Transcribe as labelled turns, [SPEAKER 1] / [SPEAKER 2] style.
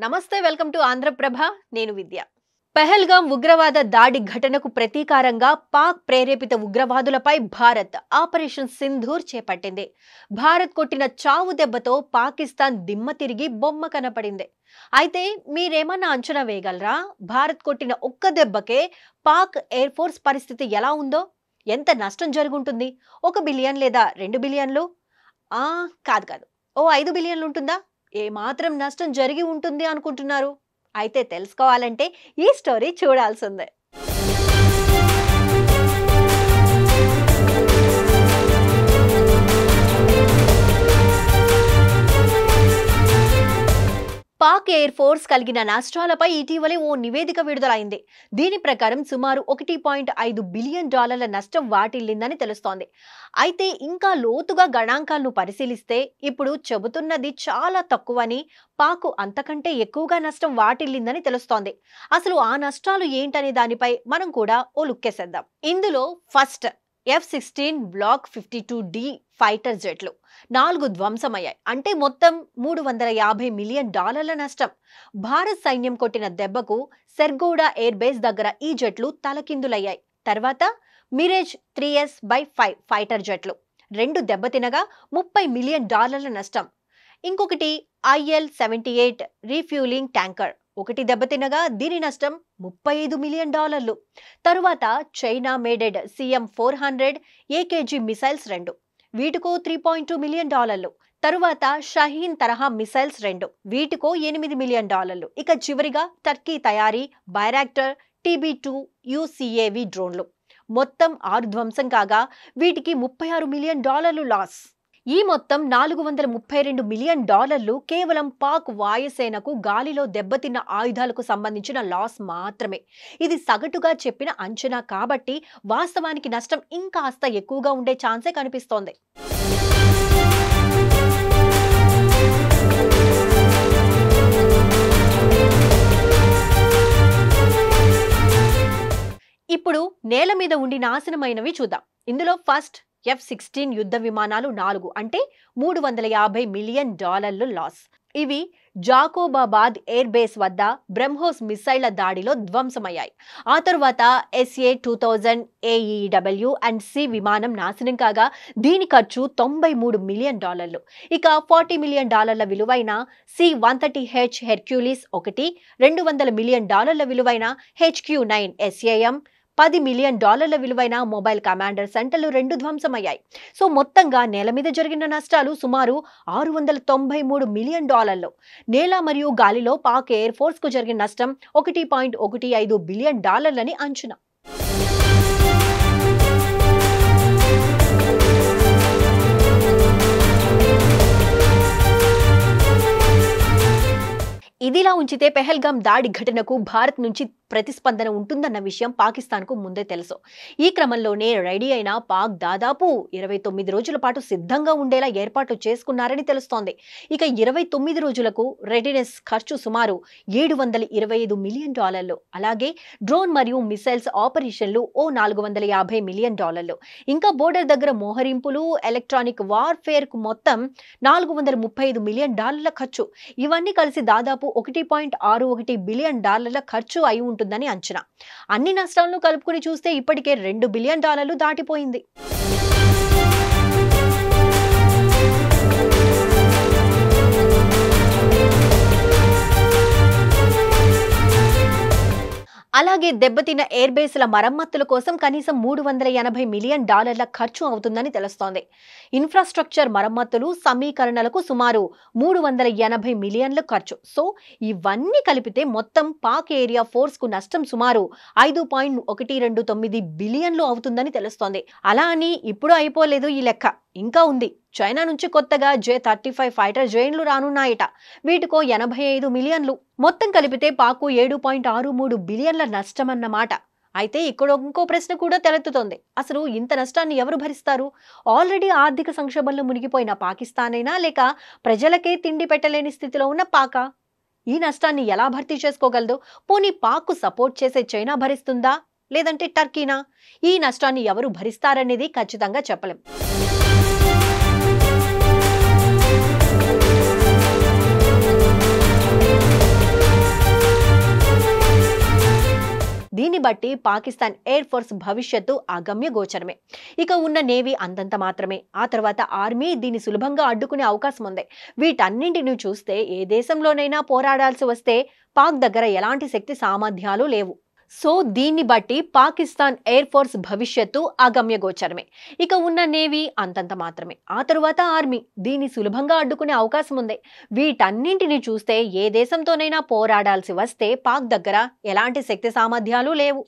[SPEAKER 1] నమస్తే welcome to Andhraprabha నేను విద్య. పహల్గాం ఉగ్రవాద దాడి ఘటనకు ప్రతీకారంగా పాక్ ప్రేరేపిత ఉగ్రవాదులపై భారత్ ఆపరేషన్ సింధూర్ చేపట్టింది. భారత్ కొట్టిన చావు దెబ్బతో పాకిస్తాన్ దిమ్మ తిరిగి బొమ్మ కనపడింది. అయితే మీరేమన్నా అంచనా వేయగలరా? భారత్ కొట్టిన ఒక్క దెబ్బకే పాక్ ఎయిర్ ఫోర్స్ పరిస్థితి ఎలా ఉందో? ఎంత నష్టం జరుగుంటుంది? 1 బిలియన్ లేదా 2 బిలియన్లు? కాదు, ఓ 5 బిలియన్లు ఉంటుందా? ఏమాత్రం నష్టం జరిగి ఉంటుంది అనుకుంటున్నారు? అయితే తెలుసుకోవాలంటే ఈ స్టోరీ చూడాల్సిందే. పాక్ ఎయిర్ ఫోర్స్ కలిగిన నష్టాలపై ఇటీవలే ఓ నివేదిక విడుదలైంది. దీని ప్రకారం సుమారు $1.5 బిలియన్ నష్టం వాటిల్లిందని తెలుస్తోంది. అయితే ఇంకా లోతుగా గణాంకాలను పరిశీలిస్తే ఇప్పుడు చెబుతున్నది చాలా తక్కువని, పాక్ అంతకంటే ఎక్కువగా నష్టం వాటిల్లిందని తెలుస్తోంది. అసలు ఆ నష్టాలు ఏంటనే దానిపై మనం కూడా ఓ లుక్కేసేద్దాం. ఇందులో first F-16 block 52D fighter జెట్లు 4 ధ్వంసమయ్యాయి. అంటే మొత్తం $350 మిలియన్ నష్టం. భారత్ సైన్యం కొట్టిన దెబ్బకు సెర్గోడా ఎయిర్ బేస్ దగ్గర ఈ జెట్లు తలకిందులయ్యాయి. తర్వాత మిరేజ్ 3S/5 ఫైటర్ జెట్లు 2 దెబ్బతినగా $30 మిలియన్ నష్టం. ఇంకొకటి IL-78 రీఫ్యూలింగ్ ట్యాంకర్ 1 దెబ్బతినగా దీని నష్టం $35 మిలియన్. తరువాత China మేడెడ్ CM-400 AKG missiles 2, వీటికో $3.2 million. తరువాత షహీన్ తరహా మిసైల్స్ 2, వీటికో $8 మిలియన్. ఇక చివరిగా టర్కీ తయారీ బైరాక్టర్ TB2 UCAV డ్రోన్లు మొత్తం 6 ధ్వంసం కాగా వీటికి $36 మిలియన్ లాస్. ఈ మొత్తం $432 మిలియన్ కేవలం పాక్ వాయుసేనకు గాలిలో దెబ్బతిన్న ఆయుధాలకు సంబంధించిన లాస్ మాత్రమే. ఇది సగటుగా చెప్పిన అంచనా కాబట్టి వాస్తవానికి నష్టం ఇంకాస్త ఎక్కువగా ఉండే ఛాన్సే కనిపిస్తోంది. ఇప్పుడు నేల మీద ఉండి నాశనమైనవి చూద్దాం. ఇందులో ఫస్ట్ F-16 యుద్ధ విమానాలు 4, అంటే $350 మిలియన్ లాస్. ఇవి జాకోబాబాద్ ఎయిర్ బేస్ వద్ద బ్రహ్మోస్ మిసైళ్ల దాడిలో ధ్వంసమయ్యాయి. ఆ తరువాత SA-2000 AEW అండ్ C విమానం నాశనం కాగా దీని ఖర్చు $93 మిలియన్. ఇక $40 మిలియన్ విలువైన C-130H హెర్క్యులిస్ 1, $200 మిలియన్ విలువైన HQ-9 SAM, $10 మిలియన్ విలువైన మొబైల్ కమాండర్ సెంటర్లు 2 ధ్వంసమయ్యాయి. సో మొత్తంగా నేల మీద జరిగిన నష్టాలు సుమారు $693 మిలియన్. నేల మరియు గాలిలో పాక్ ఎయిర్ ఫోర్స్ కు జరిగిన నష్టం $1.15 బిలియన్ అని అంచనా. ఇదిలా ఉంచితే పెహల్గాం దాడి ఘటనకు భారత్ నుంచి ప్రతిస్పందన ఉంటుందన్న విషయం పాకిస్తాన్కు ముందే తెలుసు. ఈ క్రమంలోనే రెడీ అయిన పాక్ దాదాపు 29 రోజుల పాటు సిద్ధంగా ఉండేలా ఏర్పాట్లు చేసుకున్నారని తెలుస్తోంది. ఇక 29 రోజులకు రెడీనెస్ ఖర్చు సుమారు $725 మిలియన్. అలాగే డ్రోన్ మరియు మిసైల్స్ ఆపరేషన్లు ఓ $450 మిలియన్. ఇంకా బోర్డర్ దగ్గర మోహరింపులు, ఎలక్ట్రానిక్ వార్ఫేర్ కు మొత్తం $435 మిలియన్ ఖర్చు. ఇవన్నీ కలిసి దాదాపు $1.61 బిలియన్ ఖర్చు అయి ఉంటుందని అంచనా. అన్ని నష్టాలను కలుపుకుని చూస్తే ఇప్పటికే $2 బిలియన్ దాటిపోయింది. అలాగే దెబ్బతిన్న ఎయిర్ బేస్ల మరమ్మతుల కోసం కనీసం $380 మిలియన్ ఖర్చు అవుతుందని తెలుస్తోంది. ఇన్ఫ్రాస్ట్రక్చర్ మరమ్మతులు, సమీకరణలకు సుమారు $380 మిలియన్ల ఖర్చు. సో ఇవన్నీ కలిపితే మొత్తం పాక్ ఏరియా ఫోర్స్ కు నష్టం సుమారు $5.129 బిలియన్లు అవుతుందని తెలుస్తోంది. అలా అని ఇప్పుడు అయిపోలేదు ఈ లెక్క, ఇంకా ఉంది. చైనా నుంచి కొత్తగా J-35 ఫైటర్ జెట్లు రానున్నాయట. వీటికో $85 మిలియన్లు. మొత్తం కలిపితే పాకు $7.63 బిలియన్ల నష్టమన్నమాట. అయితే ఇక్కడ ఇంకో ప్రశ్న కూడా తలెత్తుతోంది. అసలు ఇంత నష్టాన్ని ఎవరు భరిస్తారు? ఆల్రెడీ ఆర్థిక సంక్షోభంలో మునిగిపోయిన పాకిస్తానేనా, లేక ప్రజలకే తిండి పెట్టలేని స్థితిలో ఉన్న పాకా? ఈ నష్టాన్ని ఎలా భర్తీ చేసుకోగలదు? పోనీ పాక్కు సపోర్ట్ చేసే చైనా భరిస్తుందా, లేదంటే టర్కీనా? ఈ నష్టాన్ని ఎవరు భరిస్తారనేది ఖచ్చితంగా చెప్పలేం. బట్టి పాకిస్తాన్ ఎయిర్ ఫోర్స్ భవిష్యత్తు అగమ్య గోచరమే. ఇక ఉన్న నేవీ అంతంత మాత్రమే. ఆ తర్వాత ఆర్మీ దీన్ని సులభంగా అడ్డుకునే అవకాశం ఉంది. వీటన్నింటిని చూస్తే ఏ దేశంలోనైనా పోరాడాల్సి వస్తే పాక్ దగ్గర ఎలాంటి శక్తి సామర్థ్యాలు లేవు. సో దీన్ని బట్టి పాకిస్తాన్ ఎయిర్ ఫోర్స్ భవిష్యత్తు అగమ్య గోచరమే. ఇక ఉన్న నేవీ అంతంత మాత్రమే. ఆ తరువాత ఆర్మీ దీన్ని సులభంగా అడ్డుకునే అవకాశం ఉంది. వీటన్నింటిని చూస్తే ఏ దేశంతోనైనా పోరాడాల్సి వస్తే పాక్ దగ్గర ఎలాంటి శక్తి సామర్థ్యాలు లేవు.